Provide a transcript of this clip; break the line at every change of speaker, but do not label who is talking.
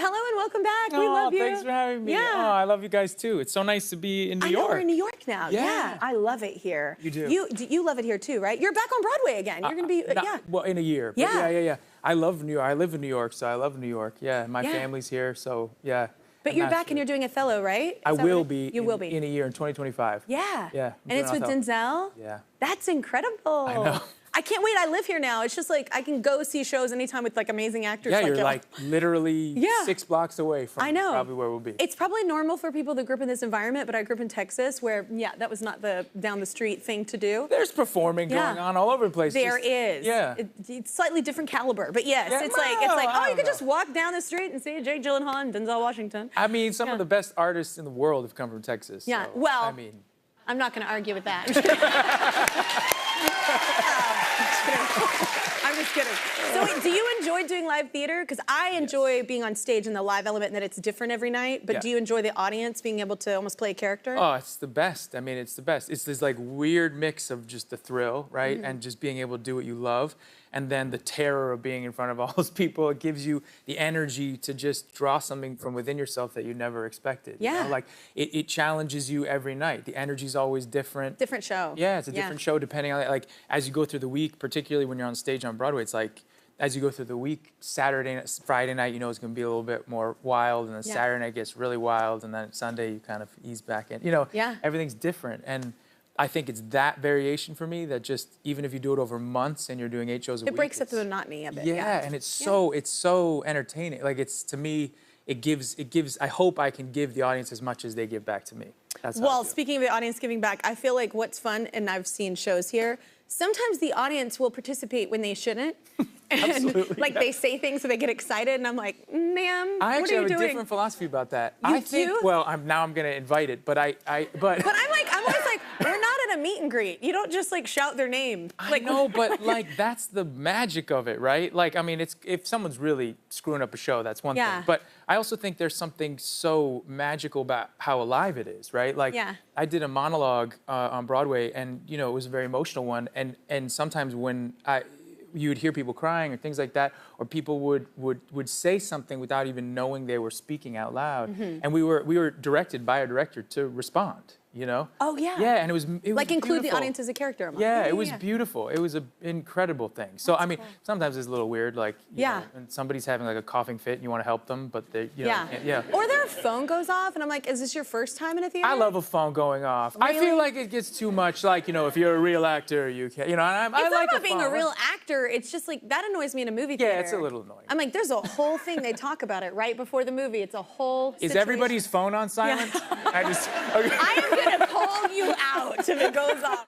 Hello and welcome back.
Oh,
we love you.
Thanks for having me.
Yeah.
Oh, I love you guys too. It's so nice to be in New York.
I know we're in New York now.
Yeah.
I love it here.
You do.
You love it here too, right? You're back on Broadway again. You're gonna be
Well, in a year. But yeah. I love New York. I live in New York, so I love New York. Yeah, my family's here, so yeah.
But you're back and you're doing Othello, right?
I will be.
You will be
in a year in 2025.
Yeah.
Yeah.
And it's with Denzel.
Yeah.
That's incredible.
I know.
I can't wait. I live here now. It's just like I can go see shows anytime with like amazing actors.
Yeah, you're like literally 6 blocks away from probably where we'll be.
It's probably normal for people that grew up in this environment, but I grew up in Texas where, that was not the down the street thing to do.
There's performing going on all over the place.
There is.
Yeah.
It's slightly different caliber, but yes, it's like oh, you could just walk down the street and see Jake Gyllenhaal and Denzel Washington.
I mean, some of the best artists in the world have come from Texas.
Yeah.
So,
well,
I mean,
I'm not going to argue with that. I'm just kidding. So wait, do you enjoy doing live theater? Because I enjoy being on stage in the live element and that it's different every night, but do you enjoy the audience being able to almost play a character?
Oh, it's the best. I mean, it's the best. It's this like weird mix of just the thrill, right? And just being able to do what you love. And then the terror of being in front of all those people. It gives you the energy to just draw something from within yourself that you never expected.
Yeah.
You know? Like, it challenges you every night. The energy's always different.
Different show.
Yeah, it's a different show depending on, like, as you go through the week, particularly when you're on stage on Broadway, it's like, as you go through the week, Friday night, you know it's going to be a little bit more wild, and then Saturday night gets really wild, and then Sunday you kind of ease back in. You know, everything's different. And I think it's that variation for me that just, even if you do it over months and you're doing 8 shows a week.
It breaks up the monotony of it.
Yeah, and it's so entertaining. Like, it's, to me, it gives, I hope I can give the audience as much as they give back to me. That's how I feel.
Speaking of the audience giving back, I feel like what's fun, and I've seen shows here, sometimes the audience will participate when they shouldn't. And like they say things so they get excited, and I'm like, ma'am,
I
what
actually
are you
have
doing?
a different philosophy about that.
You
I think,
do?
well, now I'm gonna invite it, but
But I'm always like, we're not at a meet and greet. You don't just like shout their name.
I know, but like that's the magic of it, right? Like, I mean, it's if someone's really screwing up a show, that's one thing. But I also think there's something so magical about how alive it is, right? Like, I did a monologue on Broadway, and you know, it was a very emotional one, and sometimes when you would hear people crying or things like that, or people would say something without even knowing they were speaking out loud. And we were directed by a director to respond, you know?
Oh, yeah.
Yeah, and it was
like include
beautiful.
the audience as a character.
Yeah, it was beautiful. It was an incredible thing. So, I mean, sometimes it's a little weird, like, you know, and somebody's having like a coughing fit and you want to help them, but they, you know,
Or their phone goes off and I'm like, is this your first time in a theater?
I love a phone going off.
Really?
I feel like it gets too much, like, you know, if you're a real actor, you can't, you know, and I
it's
like
not about being a
phone.
real actor. It's just like, that annoys me in a movie theater.
Yeah, it's a little annoying.
I'm like, there's a whole thing they talk about it right before the movie. It's a whole
Is everybody's phone on silent? I am
going to call you out if it goes off.